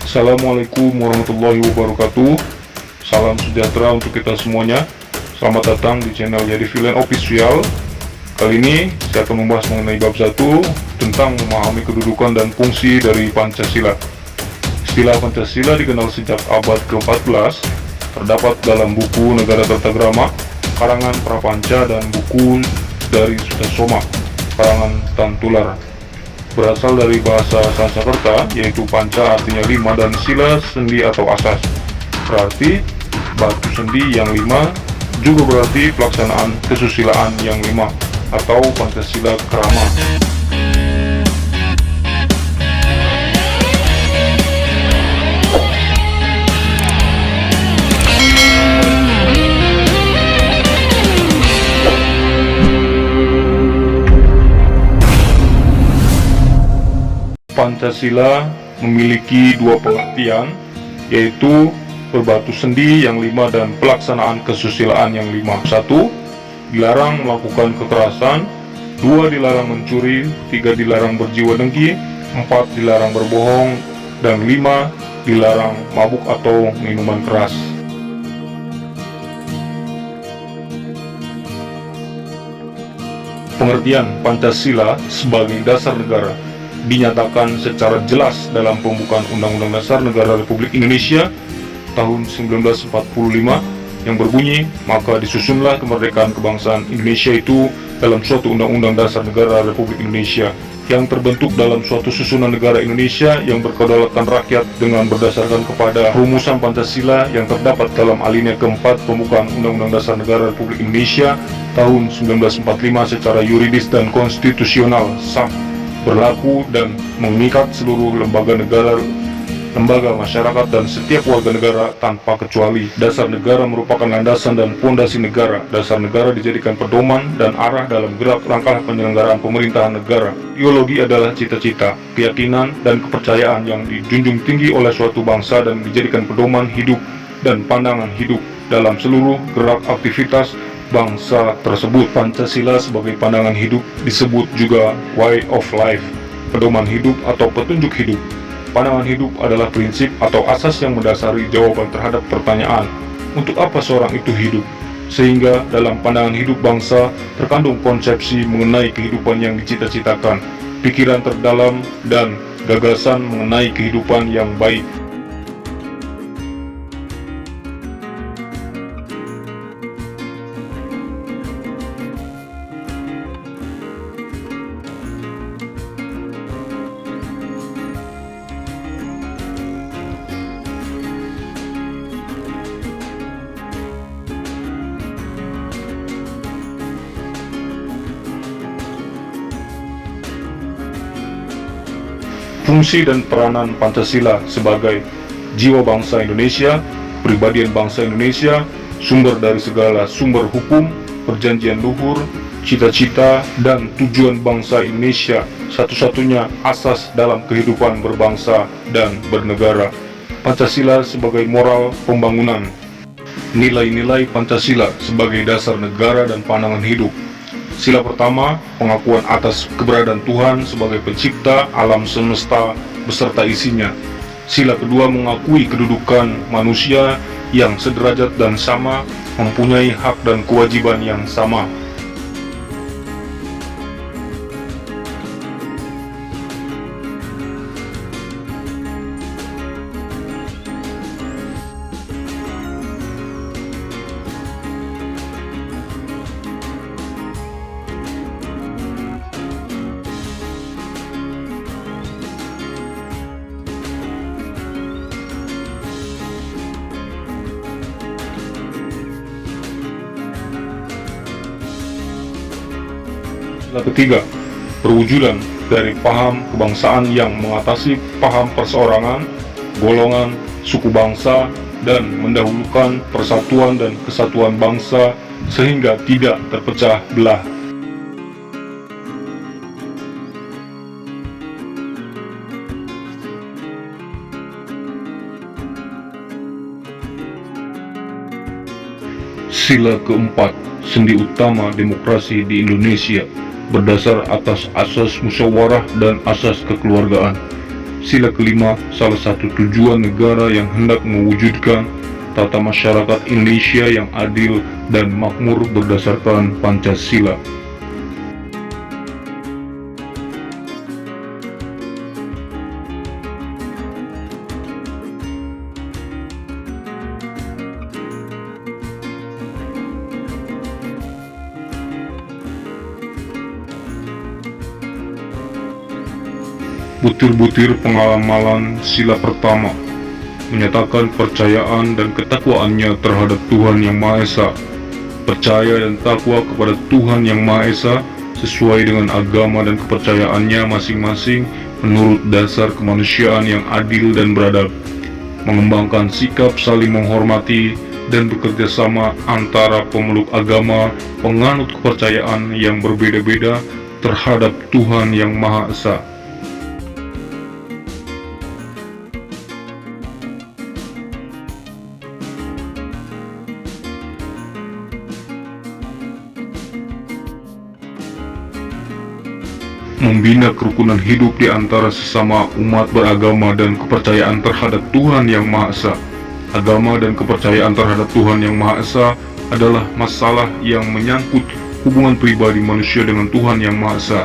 Assalamualaikum warahmatullahi wabarakatuh. Salam sejahtera untuk kita semuanya. Selamat datang di channel Jadi Villain Official. Kali ini saya akan membahas mengenai bab 1 tentang memahami kedudukan dan fungsi dari Pancasila. Istilah Pancasila dikenal sejak abad ke-14, terdapat dalam buku Negara Tatakrama karangan Prapanca dan buku dari Sutasoma karangan Tantular. Berasal dari bahasa Sanskerta, yaitu panca artinya 5 dan sila sendi atau asas, berarti batu sendi yang 5, juga berarti pelaksanaan kesusilaan yang 5 atau Pancasila Krama. Pancasila memiliki dua pengertian, yaitu berbatu sendi yang 5 dan pelaksanaan kesusilaan yang 5. 1. Dilarang melakukan kekerasan. 2. Dilarang mencuri. 3. Dilarang berjiwa dengki. 4. Dilarang berbohong. Dan 5. Dilarang mabuk atau minuman keras. Pengertian Pancasila sebagai dasar negara dinyatakan secara jelas dalam pembukaan Undang-Undang Dasar Negara Republik Indonesia tahun 1945 yang berbunyi, maka disusunlah kemerdekaan kebangsaan Indonesia itu dalam suatu Undang-Undang Dasar Negara Republik Indonesia yang terbentuk dalam suatu susunan negara Indonesia yang berkedaulatan rakyat dengan berdasarkan kepada rumusan Pancasila yang terdapat dalam alinea keempat pembukaan Undang-Undang Dasar Negara Republik Indonesia tahun 1945 secara yuridis dan konstitusional sah, berlaku dan mengikat seluruh lembaga negara, lembaga masyarakat dan setiap warga negara tanpa kecuali. Dasar negara merupakan landasan dan fondasi negara. Dasar negara dijadikan pedoman dan arah dalam gerak langkah penyelenggaraan pemerintahan negara. Ideologi adalah cita-cita, keyakinan dan kepercayaan yang dijunjung tinggi oleh suatu bangsa dan dijadikan pedoman hidup dan pandangan hidup dalam seluruh gerak aktivitas bangsa tersebut. Pancasila sebagai pandangan hidup disebut juga way of life, pedoman hidup atau petunjuk hidup. Pandangan hidup adalah prinsip atau asas yang mendasari jawaban terhadap pertanyaan, untuk apa seorang itu hidup? Sehingga dalam pandangan hidup bangsa terkandung konsepsi mengenai kehidupan yang dicita-citakan, pikiran terdalam dan gagasan mengenai kehidupan yang baik. Fungsi dan peranan Pancasila sebagai jiwa bangsa Indonesia, kepribadian bangsa Indonesia, sumber dari segala sumber hukum, perjanjian luhur, cita-cita dan tujuan bangsa Indonesia, satu-satunya asas dalam kehidupan berbangsa dan bernegara. Pancasila sebagai moral pembangunan. Nilai-nilai Pancasila sebagai dasar negara dan pandangan hidup. Sila pertama, pengakuan atas keberadaan Tuhan sebagai pencipta alam semesta beserta isinya. Sila kedua, mengakui kedudukan manusia yang sederajat dan sama, mempunyai hak dan kewajiban yang sama. Sila ketiga, perwujudan dari paham kebangsaan yang mengatasi paham perseorangan, golongan, suku bangsa, dan mendahulukan persatuan dan kesatuan bangsa sehingga tidak terpecah belah. Sila keempat, sendi utama demokrasi di Indonesia berdasar atas asas musyawarah dan asas kekeluargaan. Sila kelima, salah satu tujuan negara yang hendak mewujudkan tata masyarakat Indonesia yang adil dan makmur berdasarkan Pancasila. Butir-butir pengamalan sila pertama menyatakan kepercayaan dan ketakwaannya terhadap Tuhan Yang Maha Esa. Percaya dan takwa kepada Tuhan Yang Maha Esa sesuai dengan agama dan kepercayaannya masing-masing menurut dasar kemanusiaan yang adil dan beradab. Mengembangkan sikap saling menghormati dan bekerja sama antara pemeluk agama, penganut kepercayaan yang berbeda-beda terhadap Tuhan Yang Maha Esa. Membina kerukunan hidup di antara sesama umat beragama dan kepercayaan terhadap Tuhan Yang Maha Esa. Agama dan kepercayaan terhadap Tuhan Yang Maha Esa adalah masalah yang menyangkut hubungan pribadi manusia dengan Tuhan Yang Maha Esa.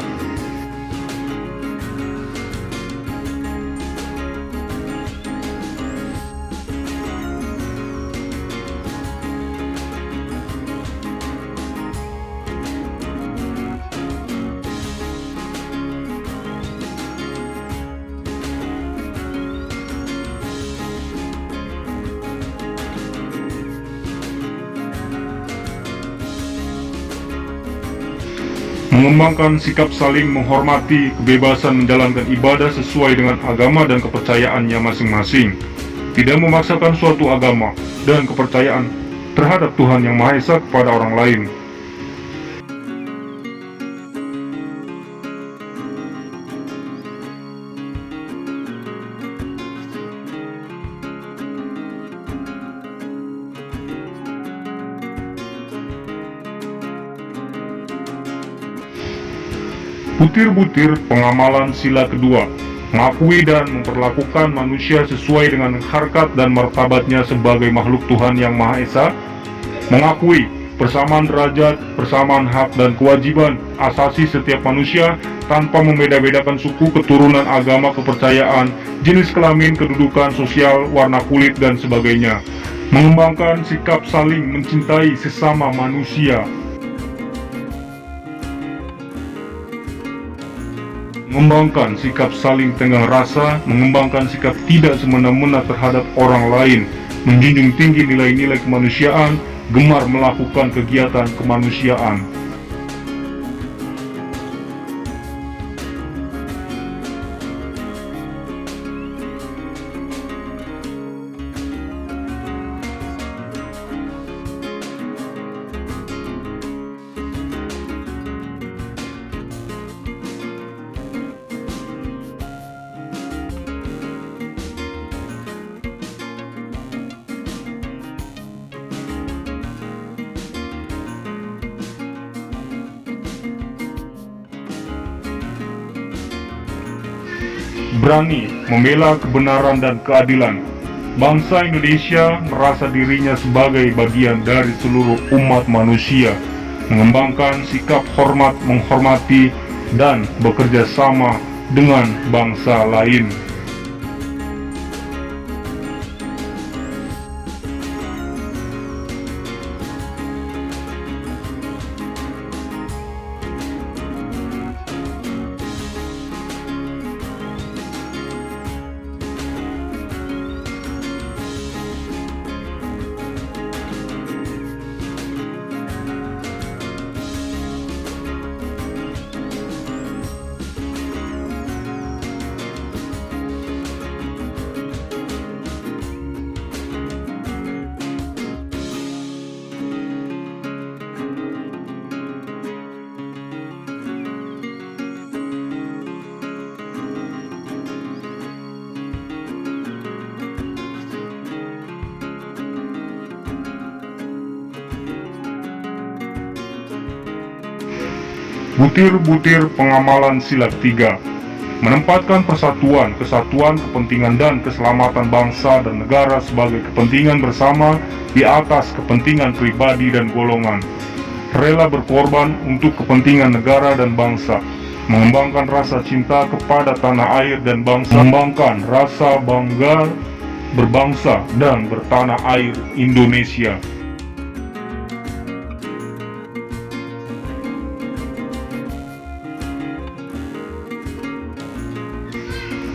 Mengembangkan sikap saling menghormati, kebebasan menjalankan ibadah sesuai dengan agama dan kepercayaannya masing-masing. Tidak memaksakan suatu agama dan kepercayaan terhadap Tuhan Yang Maha Esa kepada orang lain. Butir-butir pengamalan sila kedua, mengakui dan memperlakukan manusia sesuai dengan harkat dan martabatnya sebagai makhluk Tuhan Yang Maha Esa, mengakui persamaan derajat, persamaan hak dan kewajiban asasi setiap manusia tanpa membeda-bedakan suku, keturunan, agama, kepercayaan, jenis kelamin, kedudukan sosial, warna kulit, dan sebagainya. Mengembangkan sikap saling mencintai sesama manusia. Mengembangkan sikap saling tenggang rasa, mengembangkan sikap tidak semena-mena terhadap orang lain, menjunjung tinggi nilai-nilai kemanusiaan, gemar melakukan kegiatan kemanusiaan. Berani membela kebenaran dan keadilan. Bangsa Indonesia merasa dirinya sebagai bagian dari seluruh umat manusia, mengembangkan sikap hormat, menghormati, dan bekerja sama dengan bangsa lain. Butir-butir pengamalan sila ketiga, menempatkan persatuan, kesatuan, kepentingan dan keselamatan bangsa dan negara sebagai kepentingan bersama di atas kepentingan pribadi dan golongan, rela berkorban untuk kepentingan negara dan bangsa, mengembangkan rasa cinta kepada tanah air dan bangsa, mengembangkan rasa bangga berbangsa dan bertanah air Indonesia.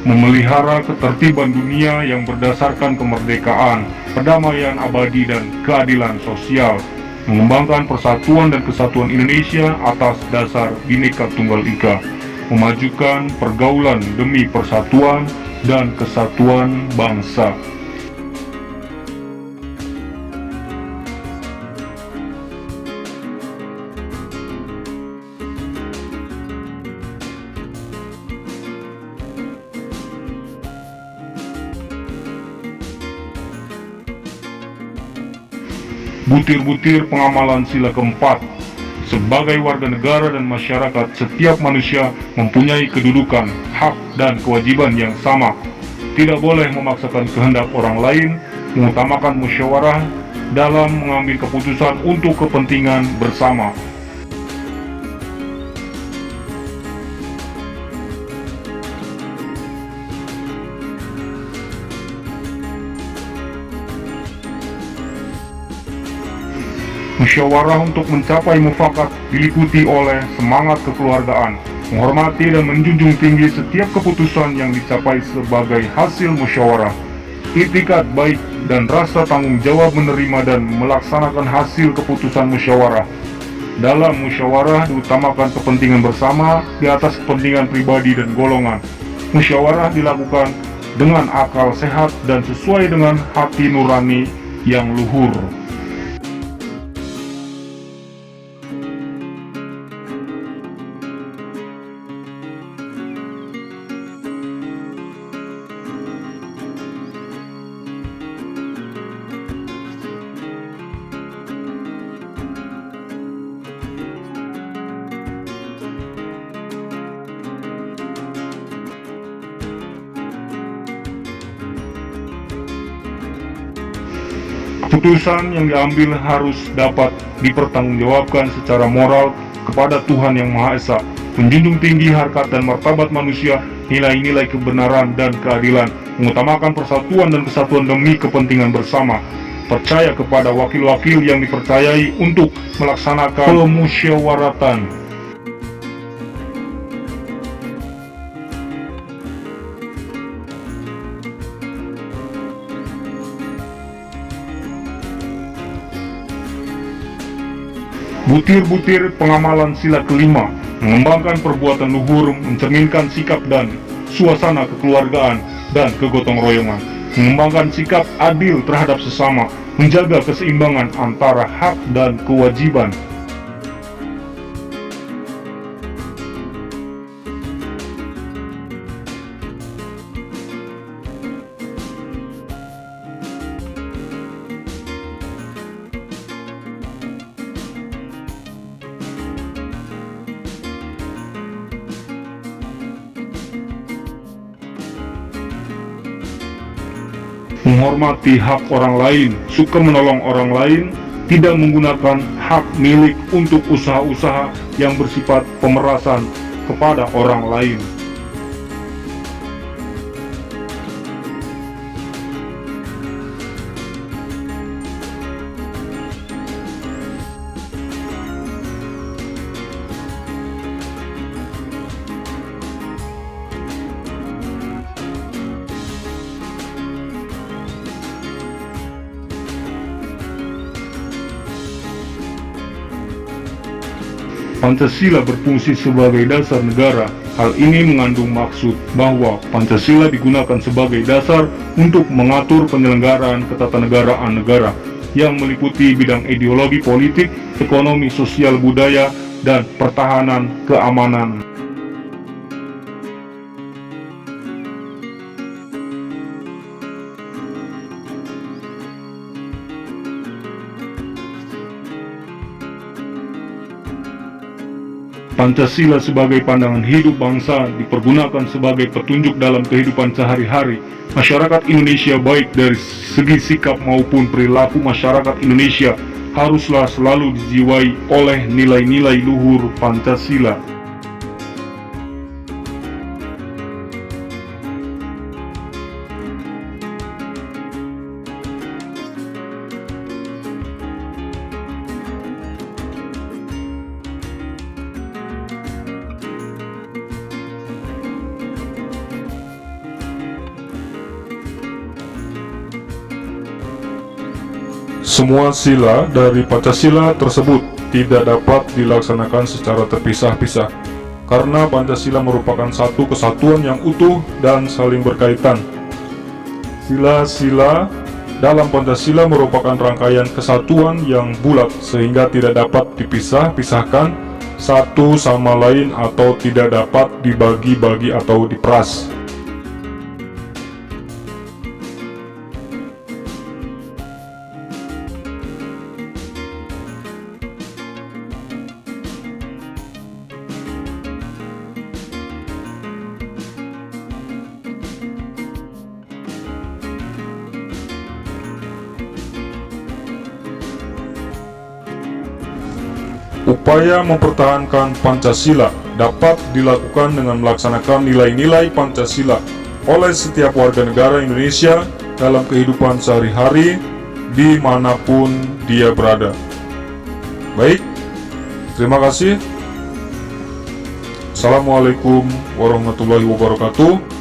Memelihara ketertiban dunia yang berdasarkan kemerdekaan, perdamaian abadi dan keadilan sosial, mengembangkan persatuan dan kesatuan Indonesia atas dasar Bhinneka Tunggal Ika, memajukan pergaulan demi persatuan dan kesatuan bangsa. Butir-butir pengamalan sila keempat. Sebagai warga negara dan masyarakat, setiap manusia mempunyai kedudukan, hak, dan kewajiban yang sama. Tidak boleh memaksakan kehendak orang lain, mengutamakan musyawarah dalam mengambil keputusan untuk kepentingan bersama. Musyawarah untuk mencapai mufakat diliputi oleh semangat kekeluargaan, menghormati dan menjunjung tinggi setiap keputusan yang dicapai sebagai hasil musyawarah, itikat baik dan rasa tanggung jawab menerima dan melaksanakan hasil keputusan musyawarah. Dalam musyawarah diutamakan kepentingan bersama di atas kepentingan pribadi dan golongan. Musyawarah dilakukan dengan akal sehat dan sesuai dengan hati nurani yang luhur. Keputusan yang diambil harus dapat dipertanggungjawabkan secara moral kepada Tuhan Yang Maha Esa, menjunjung tinggi harkat dan martabat manusia, nilai-nilai kebenaran dan keadilan, mengutamakan persatuan dan kesatuan demi kepentingan bersama, percaya kepada wakil-wakil yang dipercayai untuk melaksanakan pemusyawaratan. Butir-butir pengamalan sila kelima, mengembangkan perbuatan luhur, mencerminkan sikap dan suasana kekeluargaan dan kegotong royongan, mengembangkan sikap adil terhadap sesama, menjaga keseimbangan antara hak dan kewajiban. Menghormati hak orang lain, suka menolong orang lain, tidak menggunakan hak milik untuk usaha-usaha yang bersifat pemerasan kepada orang lain. Pancasila berfungsi sebagai dasar negara. Hal ini mengandung maksud bahwa Pancasila digunakan sebagai dasar untuk mengatur penyelenggaraan ketatanegaraan negara yang meliputi bidang ideologi politik, ekonomi, sosial, budaya, dan pertahanan keamanan. Pancasila sebagai pandangan hidup bangsa dipergunakan sebagai petunjuk dalam kehidupan sehari-hari masyarakat Indonesia, baik dari segi sikap maupun perilaku masyarakat Indonesia haruslah selalu dijiwai oleh nilai-nilai luhur Pancasila. Semua sila dari Pancasila tersebut tidak dapat dilaksanakan secara terpisah-pisah, karena Pancasila merupakan satu kesatuan yang utuh dan saling berkaitan. Sila-sila dalam Pancasila merupakan rangkaian kesatuan yang bulat sehingga tidak dapat dipisah-pisahkan satu sama lain atau tidak dapat dibagi-bagi atau diperas. Upaya mempertahankan Pancasila dapat dilakukan dengan melaksanakan nilai-nilai Pancasila oleh setiap warga negara Indonesia dalam kehidupan sehari-hari dimanapun dia berada. Baik, terima kasih. Assalamualaikum warahmatullahi wabarakatuh.